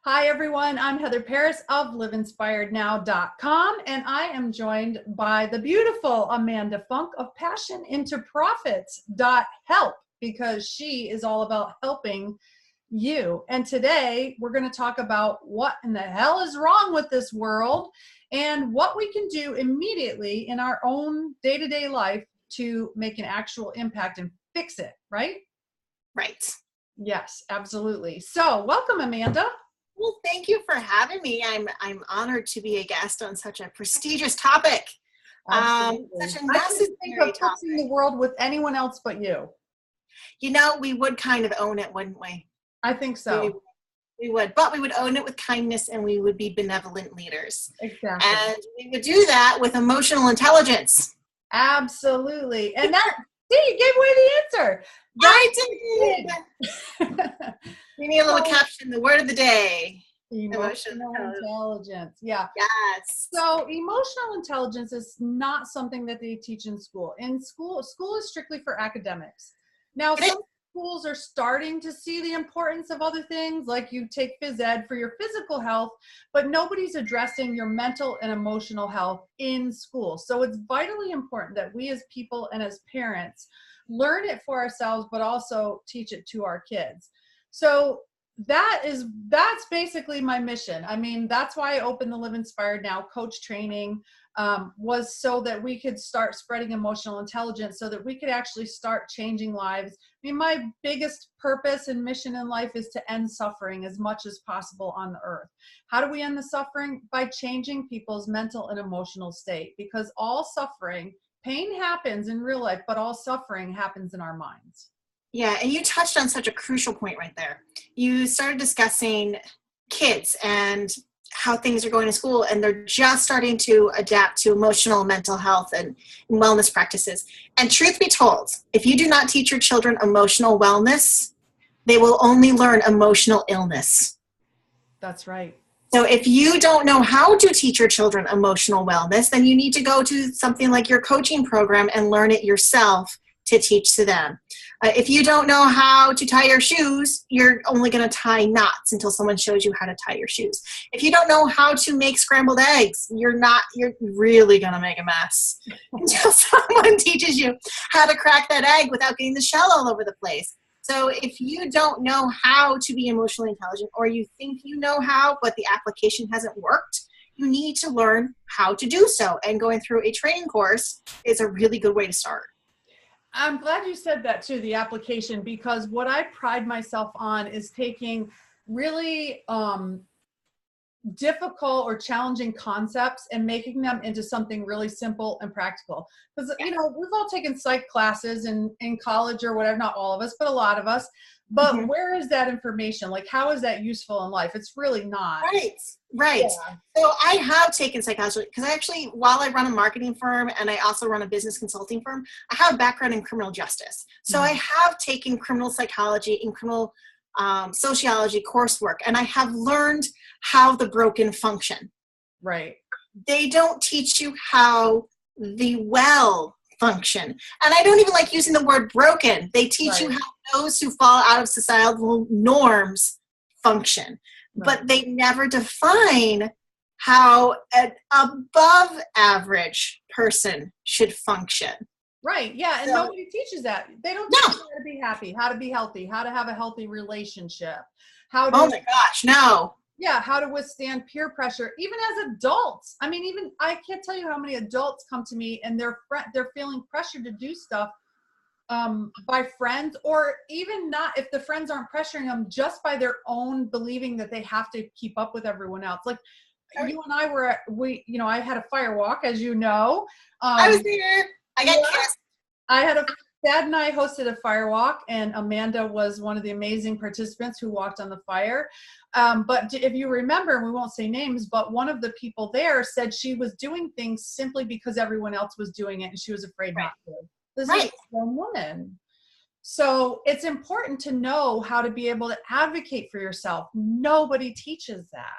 Hi, everyone. I'm Heather Paris of liveinspirednow.com, and I am joined by the beautiful Amanda Funk of passionintoprofits.help because she is all about helping you. And today we're going to talk about what in the hell is wrong with this world and what we can do immediately in our own day-to-day life to make an actual impact and fix it, right? Right. Yes, absolutely. So welcome, Amanda. Well, thank you for having me. I'm honored to be a guest on such a prestigious topic. Such a necessary topic. In the world with anyone else but you. You know, we would kind of own it, wouldn't we? I think so. We would, but we would own it with kindness and we would be benevolent leaders. Exactly. And we would do that with emotional intelligence. Absolutely. And that, see, you gave away the answer. I did. We need a little caption, the word of the day. Emotional intelligence. Yeah. Yes. So emotional intelligence is not something that they teach in school. School is strictly for academics. Now, some schools are starting to see the importance of other things, like you take phys ed for your physical health, but nobody's addressing your mental and emotional health in school. So it's vitally important that we as people and as parents learn it for ourselves, but also teach it to our kids. So that's basically my mission. I mean, that's why I opened the Live Inspired Now coach training, was so that we could start spreading emotional intelligence so that we could actually start changing lives. I mean, my biggest purpose and mission in life is to end suffering as much as possible on the earth. How do we end the suffering? By changing people's mental and emotional state, because all suffering, pain happens in real life, but all suffering happens in our minds. Yeah, and you touched on such a crucial point right there. You started discussing kids and how things are going to school, and they're just starting to adapt to emotional mental health and wellness practices. And truth be told, if you do not teach your children emotional wellness, they will only learn emotional illness. That's right. So if you don't know how to teach your children emotional wellness, then you need to go to something like your coaching program and learn it yourself to teach to them. If you don't know how to tie your shoes, you're only going to tie knots until someone shows you how to tie your shoes. If you don't know how to make scrambled eggs, you're really going to make a mess until someone teaches you how to crack that egg without getting the shell all over the place. So if you don't know how to be emotionally intelligent, or you think you know how, but the application hasn't worked, you need to learn how to do so. And going through a training course is a really good way to start. I'm glad you said that too, the application, because what I pride myself on is taking really difficult or challenging concepts and making them into something really simple and practical. Because, you know, we've all taken psych classes in college or whatever, not all of us, but a lot of us. But where is that information? Like, how is that useful in life? It's really not. Right. Yeah. So I have taken psychology because while I run a marketing firm and I also run a business consulting firm, I have a background in criminal justice. So I have taken criminal psychology and criminal sociology coursework, and I have learned how the broken function. Right. They don't teach you how the well function. And I don't even like using the word broken. They teach you how those who fall out of societal norms function. But they never define how an above average person should function. Right. Yeah. And nobody teaches that. They don't teach you how to be happy, how to be healthy, how to have a healthy relationship. Oh my gosh, no. Yeah. How to withstand peer pressure, even as adults. I mean, I can't tell you how many adults come to me and they're feeling pressure to do stuff by friends, or even not if the friends aren't pressuring them, just by their own believing that they have to keep up with everyone else. Like you and I I had a fire walk, as you know. I was there. I got kissed. Dad and I hosted a fire walk, and Amanda was one of the amazing participants who walked on the fire. But if you remember, we won't say names, but one of the people there said she was doing things simply because everyone else was doing it and she was afraid not to. This is a grown woman. So it's important to know how to be able to advocate for yourself. Nobody teaches that.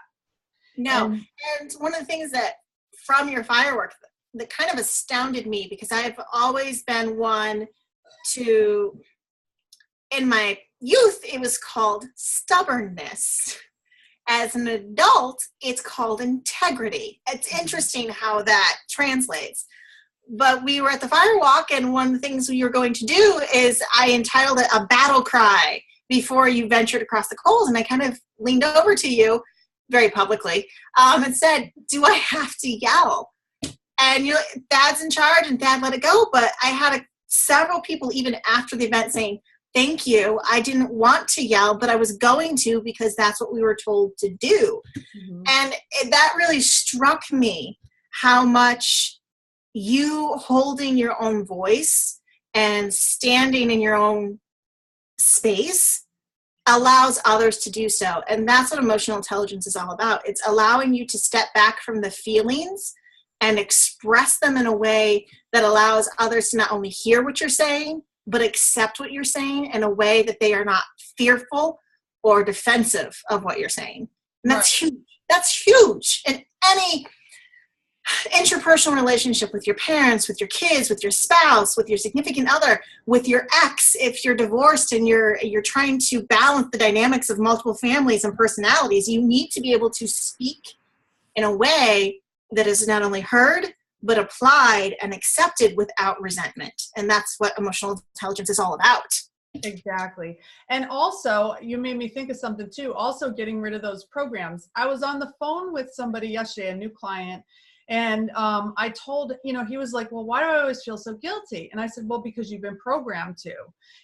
No. And one of the things that from your firework that kind of astounded me, because I've always been one to, in my youth, it was called stubbornness. As an adult, it's called integrity. It's interesting how that translates. But we were at the fire walk, and one of the things we were going to do is I entitled it a battle cry before you ventured across the coals. And I kind of leaned over to you very publicly and said, do I have to yell? And you're like, Thad's in charge and Thad let it go. But I had several people even after the event saying, thank you. I didn't want to yell, but I was going to because that's what we were told to do. Mm-hmm. And that really struck me, how much you holding your own voice and standing in your own space allows others to do so. And that's what emotional intelligence is all about. It's allowing you to step back from the feelings and express them in a way that allows others to not only hear what you're saying, but accept what you're saying in a way that they are not fearful or defensive of what you're saying. And that's huge. That's huge in any interpersonal relationship with your parents, with your kids, with your spouse, with your significant other, with your ex. If you're divorced and you're trying to balance the dynamics of multiple families and personalities, you need to be able to speak in a way that is not only heard, but applied and accepted without resentment. And that's what emotional intelligence is all about. Exactly. And also, you made me think of something too, also getting rid of those programs. I was on the phone with somebody yesterday, a new client, and I told, he was like, well, why do I always feel so guilty? And I said, well, because you've been programmed to.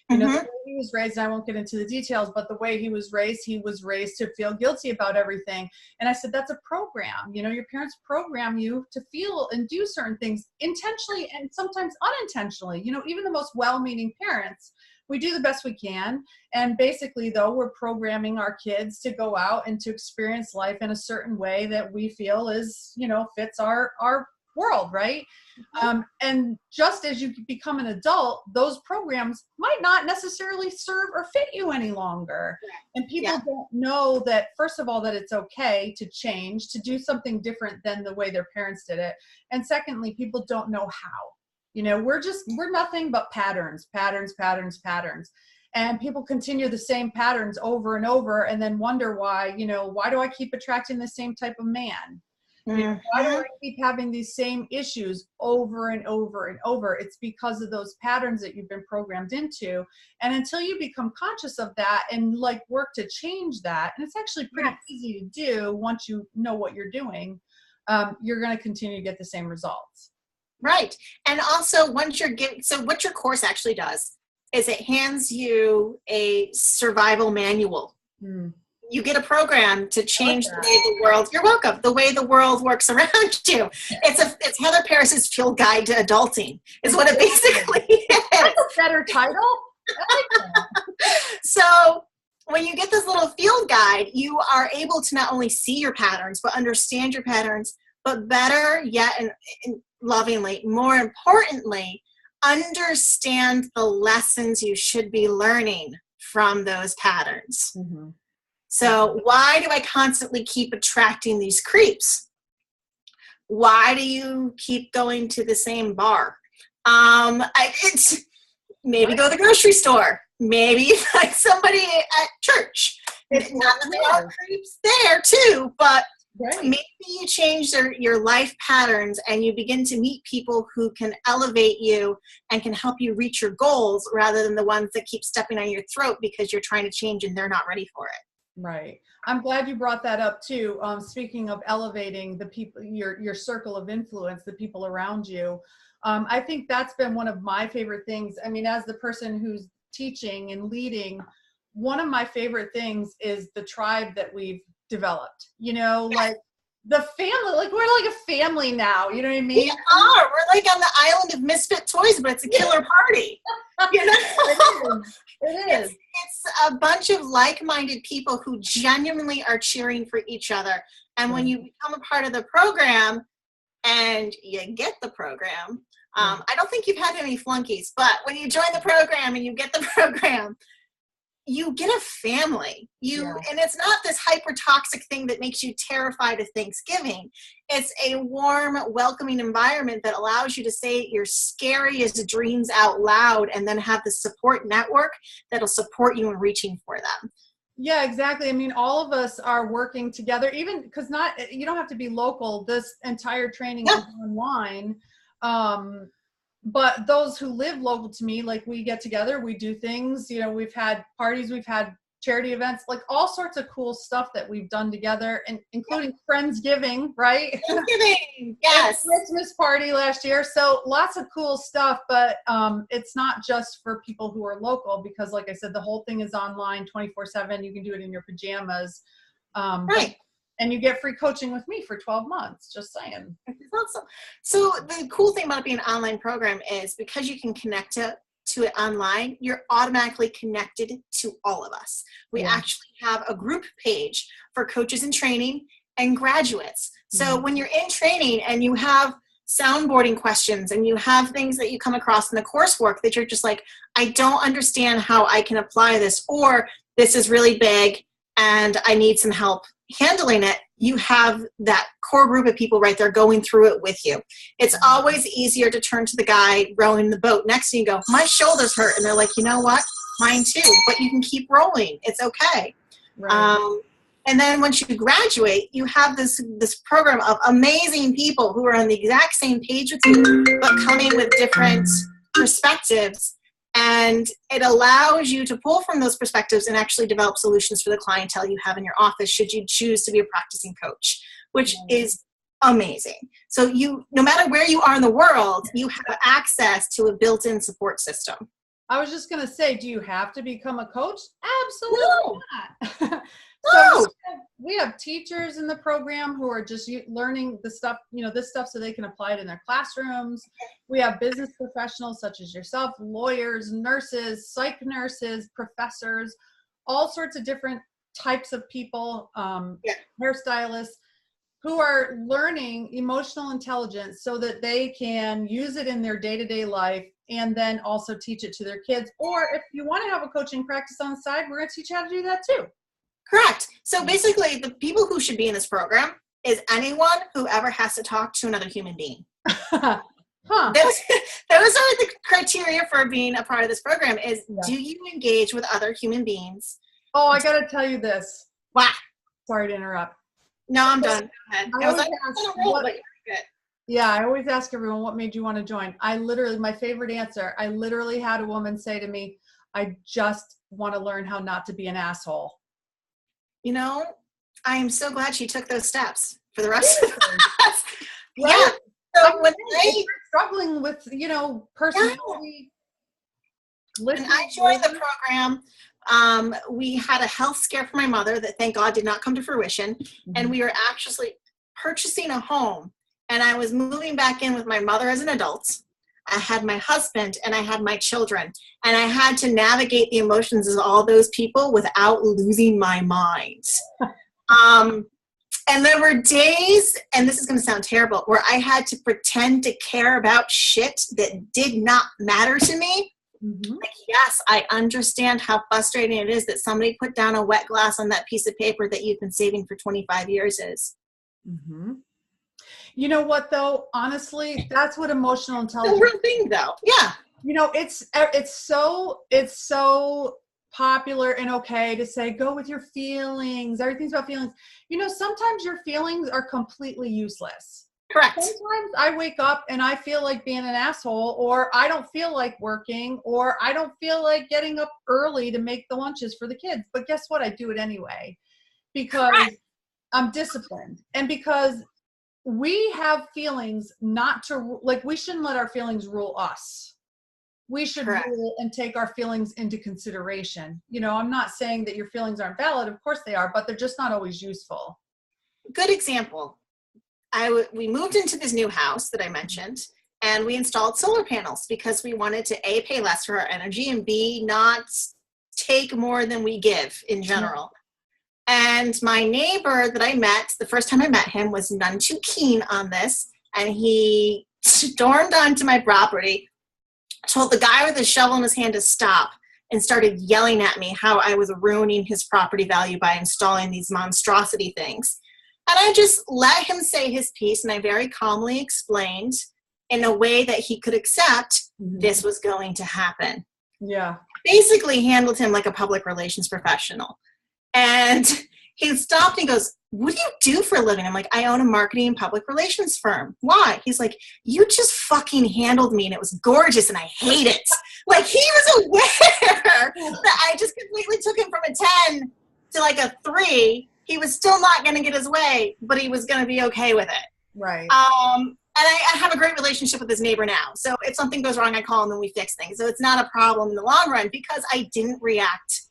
The way he was raised, and I won't get into the details, but the way he was raised to feel guilty about everything. And I said, that's a program. Your parents program you to feel and do certain things intentionally and sometimes unintentionally. Even the most well-meaning parents, we do the best we can. And basically, though, we're programming our kids to go out and to experience life in a certain way that we feel is, fits our world, right? And just as you become an adult, those programs might not necessarily serve or fit you any longer. And people don't know that, first of all, that it's okay to change, to do something different than the way their parents did it. And secondly, people don't know how. We're nothing but patterns. And people continue the same patterns over and over and then wonder why do I keep attracting the same type of man? Why do I keep having these same issues over and over and over? It's because of those patterns that you've been programmed into. And until you become conscious of that and work to change that, and it's actually pretty easy to do once you know what you're doing, you're going to continue to get the same results. Right. And also what your course actually does is it hands you a survival manual. You get a program to change the way the world, you're welcome, the way the world works around you. It's Heather Parris's Field Guide to Adulting is what it basically is. That's a better title. I like that. So when you get this little field guide, you are able to not only see your patterns, but understand your patterns, but better yet, and lovingly, more importantly, understand the lessons you should be learning from those patterns. So why do I constantly keep attracting these creeps? Why do you keep going to the same bar? It's maybe go to the grocery store, maybe like somebody at church. Not that there are creeps there too, but maybe you change your life patterns and you begin to meet people who can elevate you and can help you reach your goals rather than the ones that keep stepping on your throat because you're trying to change and they're not ready for it. Right. I'm glad you brought that up too. Speaking of elevating the people, your circle of influence, the people around you. I think that's been one of my favorite things. I mean, as the person who's teaching and leading, one of my favorite things is the tribe that we've developed, like the family, we're like a family now, you know what I mean? We are. We're like on the island of misfit toys, but it's a killer party. It is. It's a bunch of like-minded people who genuinely are cheering for each other. And when you become a part of the program and you get the program, I don't think you've had any flunkies, but when you join the program and you get the program, you get a family. And it's not this hyper toxic thing that makes you terrified of Thanksgiving. It's a warm, welcoming environment that allows you to say your scariest dreams out loud and then have the support network that'll support you in reaching for them. Yeah, exactly. I mean, all of us are working together, even because not, you don't have to be local. This entire training Yeah. is online. Um, but those who live local to me, like we get together, we do things, you know, we've had parties, we've had charity events, like all sorts of cool stuff that we've done together, and including Friendsgiving, right? Thanksgiving, And yes. Christmas party last year. So lots of cool stuff, but it's not just for people who are local, because like I said, the whole thing is online 24/7. You can do it in your pajamas. Right. And you get free coaching with me for 12 months, just saying. Awesome. So the cool thing about being an online program is because you can connect to it online, you're automatically connected to all of us. We Yeah. actually have a group page for coaches in training and graduates. So when you're in training and you have soundboarding questions and you have things that you come across in the coursework that you're just like, I don't understand how I can apply this, or this is really big and I need some help handling it, you have that core group of people right there going through it with you. It's always easier to turn to the guy rowing the boat next to you and go, my shoulders hurt. And they're like, you know what? Mine too. But you can keep rolling. It's okay. Right. And then once you graduate, you have this program of amazing people who are on the exact same page with you, but coming with different perspectives. And it allows you to pull from those perspectives and actually develop solutions for the clientele you have in your office, should you choose to be a practicing coach, which is amazing. So you, no matter where you are in the world, you have access to a built-in support system. I was just going to say, do you have to become a coach? Absolutely not. No. So we have teachers in the program who are just learning the stuff, you know, this stuff so they can apply it in their classrooms. We have business professionals such as yourself, lawyers, nurses, psych nurses, professors, all sorts of different types of people, hairstylists, who are learning emotional intelligence so that they can use it in their day-to-day life and then also teach it to their kids. Or if you want to have a coaching practice on the side, we're going to teach you how to do that too. Correct. So basically, the people who should be in this program is anyone who ever has to talk to another human being. Huh. Those are the criteria for being a part of this program is, do you engage with other human beings? Oh, I got to tell you this. Wow. Sorry to interrupt. No, I'm done. Go ahead. I always ask everyone, what made you want to join? My favorite answer, I literally had a woman say to me, I just want to learn how not to be an asshole. You know, I am so glad she took those steps for the rest of us. Right? Yeah. So when you're struggling with, you know, personality. When I joined the program, we had a health scare for my mother that, thank God, did not come to fruition. Mm-hmm. And we were actually purchasing a home. And I was moving back in with my mother as an adult. I had my husband and I had my children. And I had to navigate the emotions of all those people without losing my mind. And there were days, and this is going to sound terrible, where I had to pretend to care about shit that did not matter to me. Mm-hmm. Like, yes, I understand how frustrating it is that somebody put down a wet glass on that piece of paper that you've been saving for 25 years is. Mm-hmm. You know what, though? Honestly, that's what emotional intelligence is. It's a real thing, though. Yeah. You know, it's so popular and okay to say, go with your feelings. Everything's about feelings. You know, sometimes your feelings are completely useless. Correct. Sometimes I wake up and I feel like being an asshole, or I don't feel like working, or I don't feel like getting up early to make the lunches for the kids. But guess what? I do it anyway because I'm disciplined, and because we have feelings we shouldn't let our feelings rule us. We should rule and take our feelings into consideration. You know, I'm not saying that your feelings aren't valid. Of course they are, but they're just not always useful. Good example. We moved into this new house that I mentioned, and we installed solar panels because we wanted to A, pay less for our energy, and B, not take more than we give in general. And my neighbor that I met, the first time I met him, was none too keen on this, and he stormed onto my property, told the guy with the shovel in his hand to stop, and started yelling at me how I was ruining his property value by installing these monstrosity things. And I just let him say his piece, and I very calmly explained in a way that he could accept this was going to happen. Yeah. Basically handled him like a public relations professional. And he stopped and he goes, what do you do for a living? I'm like, I own a marketing and public relations firm. Why? He's like, you just fucking handled me and it was gorgeous and I hate it. Like, he was aware that I just completely took him from a 10 to like a 3. He was still not going to get his way, but he was going to be okay with it. Right. And I have a great relationship with his neighbor now. So if something goes wrong, I call him and we fix things. So it's not a problem in the long run because I didn't react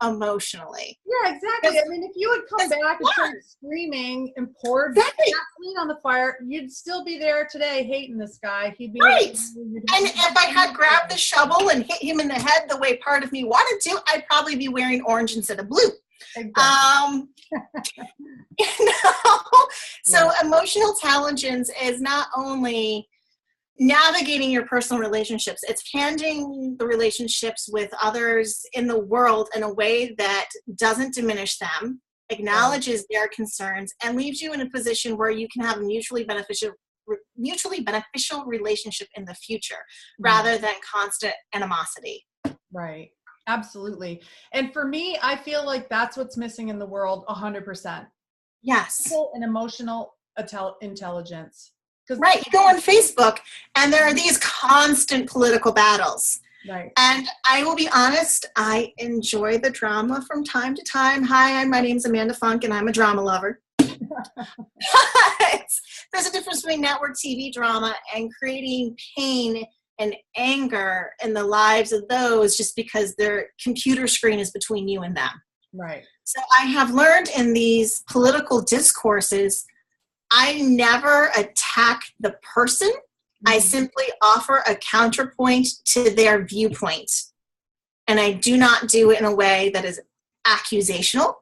emotionally. Yeah, exactly. I mean, if you would come back and start screaming and poured gasoline on the fire, you'd still be there today hating this guy. He'd be right. And if I had grabbed the shovel and hit him in the head the way part of me wanted to, I'd probably be wearing orange instead of blue. Exactly. So emotional intelligence is not only navigating your personal relationships, it's handling the relationships with others in the world in a way that doesn't diminish them, acknowledges their concerns, and leaves you in a position where you can have a mutually beneficial relationship in the future rather than constant animosity. Right. Absolutely. And for me, I feel like that's what's missing in the world 100%. Yes. Mental and emotional intelligence. Right. You go on Facebook and there are these constant political battles. Right. And I will be honest, I enjoy the drama from time to time. Hi, my name's Amanda Funk and I'm a drama lover. But there's a difference between network TV drama and creating pain and anger in the lives of those just because their computer screen is between you and them. Right. So I have learned in these political discourses, I never attack the person. I simply offer a counterpoint to their viewpoint. And I do not do it in a way that is accusational.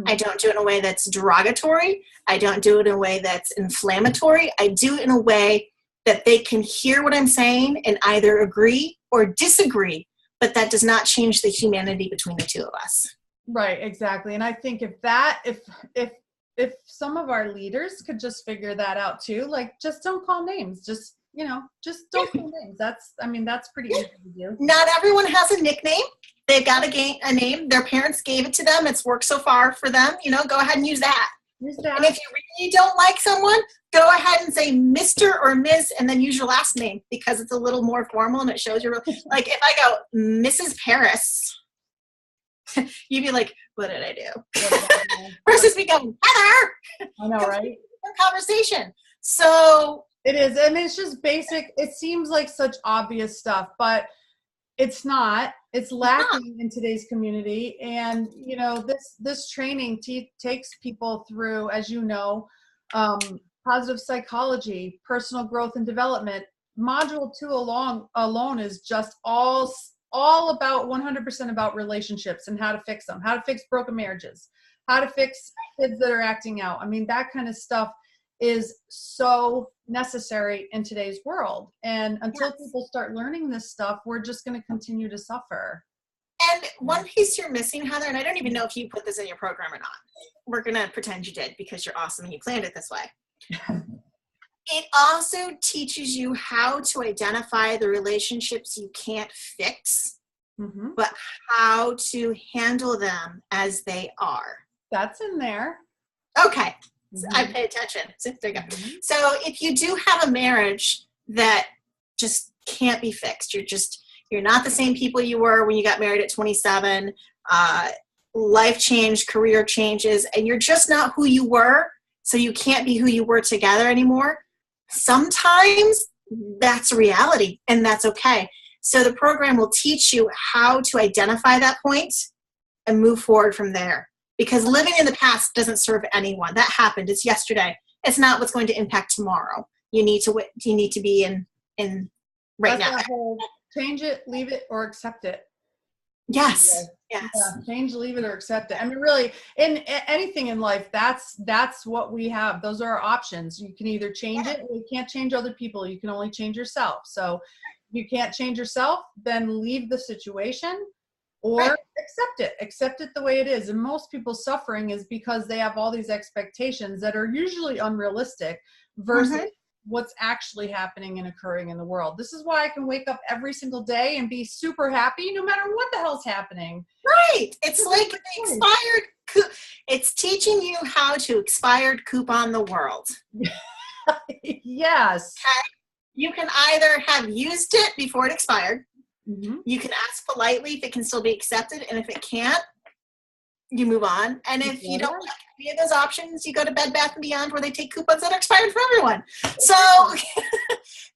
I don't do it in a way that's derogatory. I don't do it in a way that's inflammatory. I do it in a way that they can hear what I'm saying and either agree or disagree, but that does not change the humanity between the two of us. Right, exactly. And I think if some of our leaders could just figure that out too, like just don't call names, just don't call names. That's pretty easy to do. Not everyone has a nickname. They've got a name. Their parents gave it to them. It's worked so far for them. Go ahead and use that. Use that. And if you really don't like someone, go ahead and say Mr. or Ms. and then use your last name because it's a little more formal and it shows you're like if I go Mrs. Paris, you'd be like, what did I do? Versus me going, Heather. I know, right? Conversation. So it is. And it's just basic. It seems like such obvious stuff, but it's not. It's lacking in today's community. And, this training takes people through, as you know, positive psychology, personal growth and development. Module 2 alone is just all about 100% about relationships and how to fix them, how to fix broken marriages, how to fix kids that are acting out. I mean, that kind of stuff is so necessary in today's world. And until people start learning this stuff, we're just going to continue to suffer. And one piece you're missing, Heather, and I don't even know if you put this in your program or not. We're going to pretend you did because you're awesome and you planned it this way. It also teaches you how to identify the relationships you can't fix, but how to handle them as they are. That's in there. Okay. I pay attention. So there you go. So if you do have a marriage that just can't be fixed, you're not the same people you were when you got married at 27, life changed, career changes, and you're just not who you were, so you can't be who you were together anymore. Sometimes that's reality, and that's okay. So the program will teach you how to identify that point and move forward from there. Because living in the past doesn't serve anyone. That happened. It's yesterday. It's not what's going to impact tomorrow. You need to be in right now. Change it, leave it, or accept it. Yes. Yeah, change, leave it, or accept it. I mean, really, in anything in life, that's what we have. Those are our options. You can either change it, or you can't change other people. You can only change yourself. So if you can't change yourself, then leave the situation. Or accept it the way it is. And most people's suffering is because they have all these expectations that are usually unrealistic versus what's actually happening and occurring in the world. This is why I can wake up every single day and be super happy no matter what the hell's happening. Right. It's like the expired It's teaching you how to expired coupon the world. Yes. Okay? You can either have used it before it expired. Mm-hmm. You can ask politely if it can still be accepted, and if it can't, you move on. And if you don't like any of those options, you go to Bed Bath & Beyond, where they take coupons that are expired for everyone. So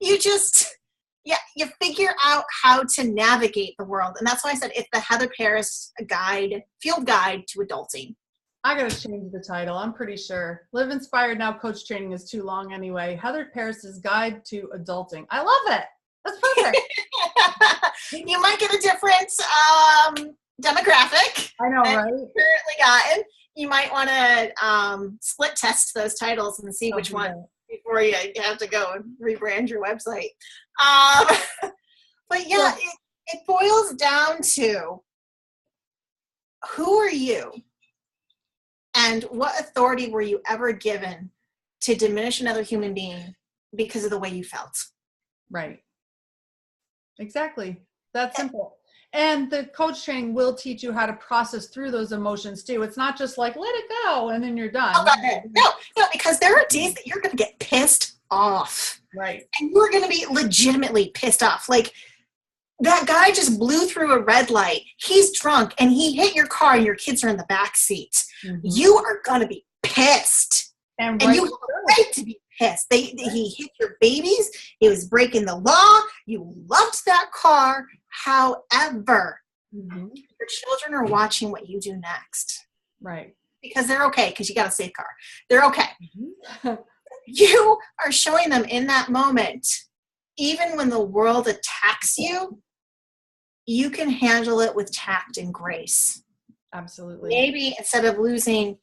you just, you figure out how to navigate the world. And that's why I said it's the Heather Paris field guide to adulting. I gotta change the title. I'm pretty sure. Live Inspired Now Coach Training is too long anyway. Heather Paris's Guide to Adulting. I love it. That's perfect. You might get a different demographic. I know, right? Currently gotten. You might want to split test those titles and see which one before you have to go and rebrand your website. But yeah, it boils down to, who are you? And what authority were you ever given to diminish another human being because of the way you felt? Right. Exactly. That's simple. And the coach training will teach you how to process through those emotions too. It's not just like, let it go and then you're done. Oh, no, because there are days that you're going to get pissed off. Right. And you're going to be legitimately pissed off. Like, that guy just blew through a red light. He's drunk and he hit your car and your kids are in the back seat. Mm-hmm. You are going to be pissed. And you have a right to be pissed. He hit your babies. He was breaking the law. You loved that car. However, your children are watching what you do next. Right. Because they're okay, because you got a safe car. They're okay. You are showing them in that moment, even when the world attacks you, you can handle it with tact and grace. Absolutely. Maybe instead of losing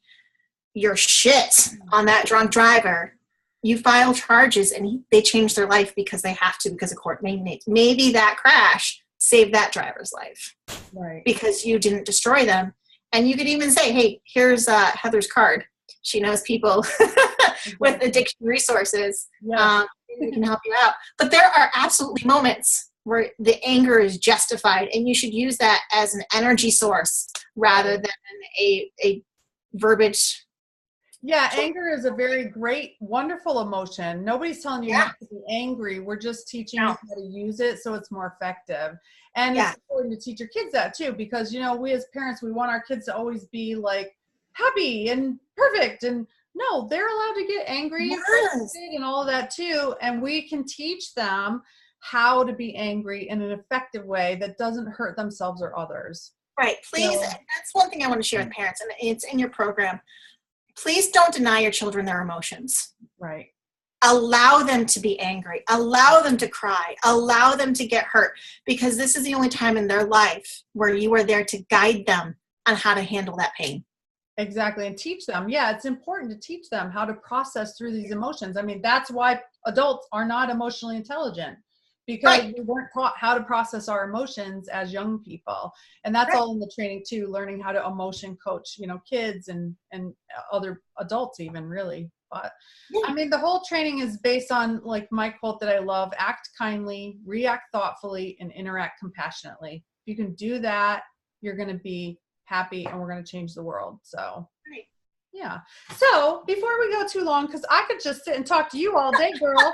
your shit on that drunk driver, you file charges and they change their life because they have to, because of court mandates. Maybe that crash saved that driver's life. Right. Because you didn't destroy them. And you could even say, hey, here's Heather's card. She knows people with addiction resources. Yeah. We can help you out. But there are absolutely moments where the anger is justified, and you should use that as an energy source rather than a verbiage. Yeah, anger is a very great, wonderful emotion. Nobody's telling you not to be angry. We're just teaching you how to use it so it's more effective. And it's important to teach your kids that too, because, you know, we as parents, we want our kids to always be like happy and perfect. And no, they're allowed to get angry and all of that too. And we can teach them how to be angry in an effective way that doesn't hurt themselves or others. Right. Please. That's one thing I want to share with parents, and it's in your program. Please don't deny your children their emotions. Right. Allow them to be angry. Allow them to cry. Allow them to get hurt, because this is the only time in their life where you are there to guide them on how to handle that pain. Exactly. And teach them. Yeah, it's important to teach them how to process through these emotions. I mean, that's why adults are not emotionally intelligent, because we weren't taught how to process our emotions as young people. And that's all in the training too, learning how to emotion coach, you know, kids and other adults even, really. But I mean, the whole training is based on, like, my quote that I love: act kindly, react thoughtfully, and interact compassionately. If you can do that, you're going to be happy, and we're going to change the world. So yeah. So before we go too long, because I could just sit and talk to you all day, girl.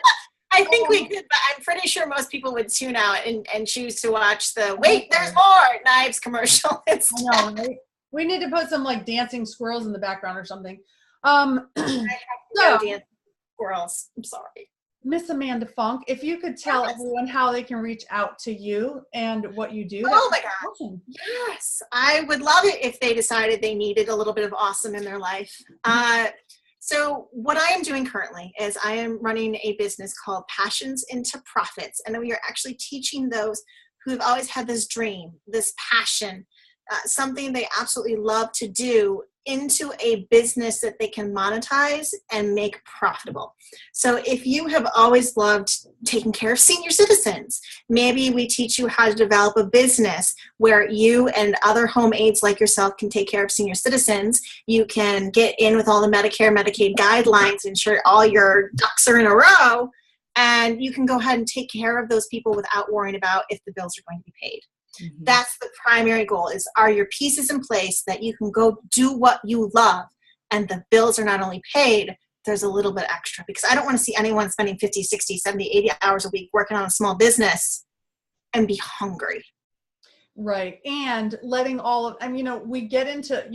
I think we could, but I'm pretty sure most people would tune out and choose to watch the "wait, there's more" Knives commercial instead. I know, right? We need to put some like dancing squirrels in the background or something. I have to go dancing squirrels. I'm sorry. Miss Amanda Funk, if you could tell everyone how they can reach out to you and what you do. Oh my gosh. Awesome. Yes. I would love it if they decided they needed a little bit of awesome in their life. So what I am doing currently is I am running a business called Passions into Profits. And we are actually teaching those who have always had this dream, this passion, something they absolutely love to do, into a business that they can monetize and make profitable. So if you have always loved taking care of senior citizens, maybe we teach you how to develop a business where you and other home aides like yourself can take care of senior citizens. You can get in with all the Medicare, Medicaid guidelines, ensure all your ducks are in a row, and you can go ahead and take care of those people without worrying about if the bills are going to be paid. Mhm. That's the primary goal, is are your pieces in place that you can go do what you love, and the bills are not only paid, there's a little bit extra, because I don't want to see anyone spending 50, 60, 70, 80 hours a week working on a small business and be hungry. Right. And letting all of, I mean, we get into,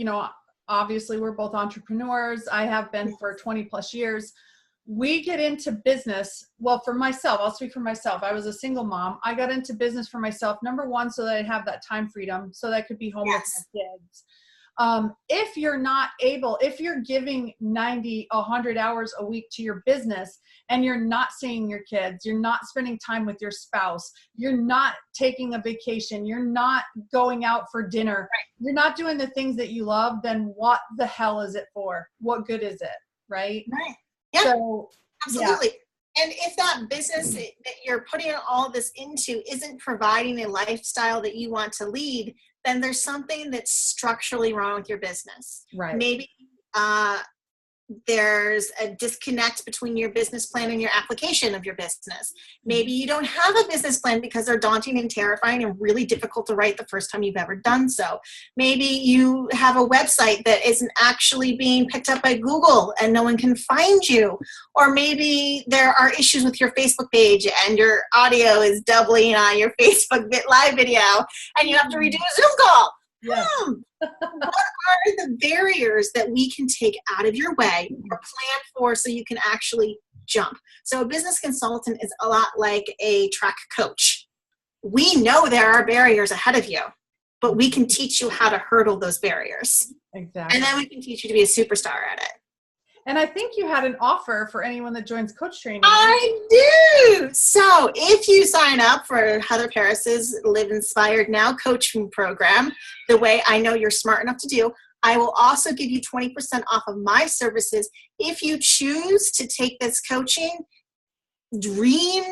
obviously we're both entrepreneurs. I have been for 20 plus years. We get into business. Well, for myself, I'll speak for myself. I was a single mom. I got into business for myself. Number one, so that I have that time freedom, so that I could be home with my kids. If you're not able, if you're giving 90, 100 hours a week to your business and you're not seeing your kids, you're not spending time with your spouse, you're not taking a vacation, you're not going out for dinner, you're not doing the things that you love, then what the hell is it for? What good is it? Right? Right. Yeah, so, absolutely. Yeah. And if that business that you're putting all this into isn't providing a lifestyle that you want to lead, then there's something that's structurally wrong with your business. Right. Maybe there's a disconnect between your business plan and your application of your business. Maybe you don't have a business plan because they're daunting and terrifying and really difficult to write the first time you've ever done so. Maybe you have a website that isn't actually being picked up by Google and no one can find you. Or maybe there are issues with your Facebook page and your audio is doubling on your Facebook live video and you have to redo a Zoom call. Yes. What are the barriers that we can take out of your way or plan for so you can actually jump? So a business consultant is a lot like a track coach. We know there are barriers ahead of you, but we can teach you how to hurdle those barriers. Exactly. And then we can teach you to be a superstar at it. And I think you had an offer for anyone that joins coach training. I do. So if you sign up for Heather Paris's Live Inspired Now coaching program, the way I know you're smart enough to do, I will also give you 20% off of my services if you choose to take this coaching, dream,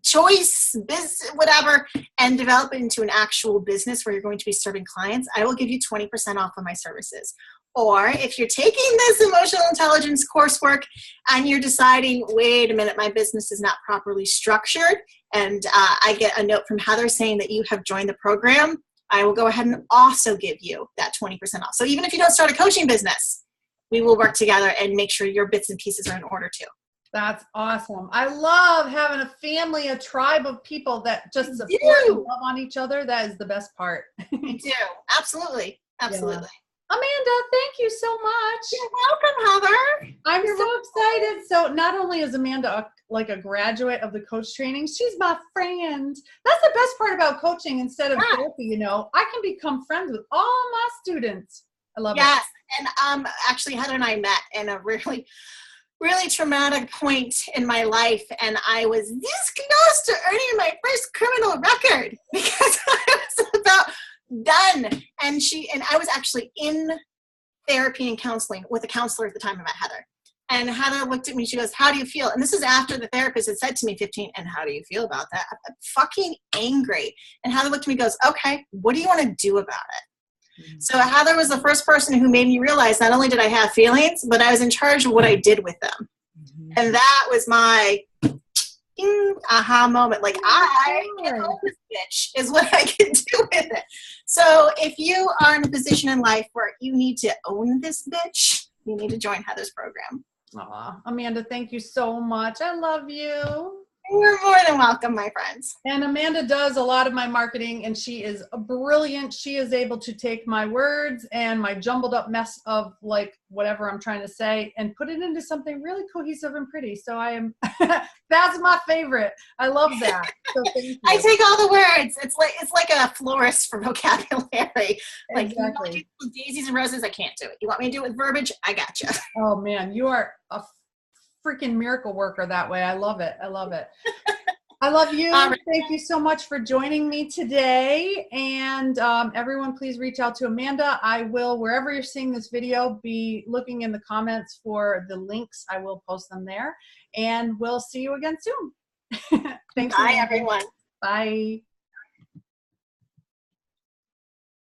choice, business, whatever, and develop it into an actual business where you're going to be serving clients. I will give you 20% off of my services. Or if you're taking this emotional intelligence coursework and you're deciding, wait a minute, my business is not properly structured, and I get a note from Heather saying that you have joined the program, I will go ahead and also give you that 20% off. So even if you don't start a coaching business, we will work together and make sure your bits and pieces are in order too. That's awesome. I love having a family, a tribe of people that just support and love on each other. That is the best part. We do. Absolutely. Absolutely. Yeah. Amanda, thank you so much. You're welcome, Heather. I'm so excited. So not only is Amanda like a graduate of the coach training, she's my friend. That's the best part about coaching instead of therapy, I can become friends with all my students. I love it. Yes. And actually Heather and I met in a really traumatic point in my life, and I was this close to earning my first criminal record because I was about done. And I was actually in therapy and counseling with a counselor at the time I met Heather. And Heather looked at me, she goes, how do you feel? And this is after the therapist had said to me, 15, and how do you feel about that? I'm fucking angry. And Heather looked at me and goes, okay, what do you want to do about it? Mm-hmm. So Heather was the first person who made me realize not only did I have feelings, but I was in charge of what I did with them. Mm-hmm. And that was my aha moment. Like, I can own this bitch is what I can do with it. So if you are in a position in life where you need to own this bitch, you need to join Heather's program. Aw, Amanda, thank you so much. I love you. You're more than welcome, my friends. And Amanda does a lot of my marketing, and she is brilliant. She is able to take my words and my jumbled up mess of like whatever I'm trying to say and put it into something really cohesive and pretty. So I am, that's my favorite. I love that. So thank you. I take all the words. It's like a florist for vocabulary. Like, exactly. You want to do with daisies and roses? I can't do it. You want me to do it with verbiage? I got you. Oh man, you are a freaking miracle worker that way. I love it. I love it. I love you. Thank you so much for joining me today. And everyone, please reach out to Amanda. I will, wherever you're seeing this video, be looking in the comments for the links. I will post them there. And we'll see you again soon. Thanks. Bye, everyone. Bye.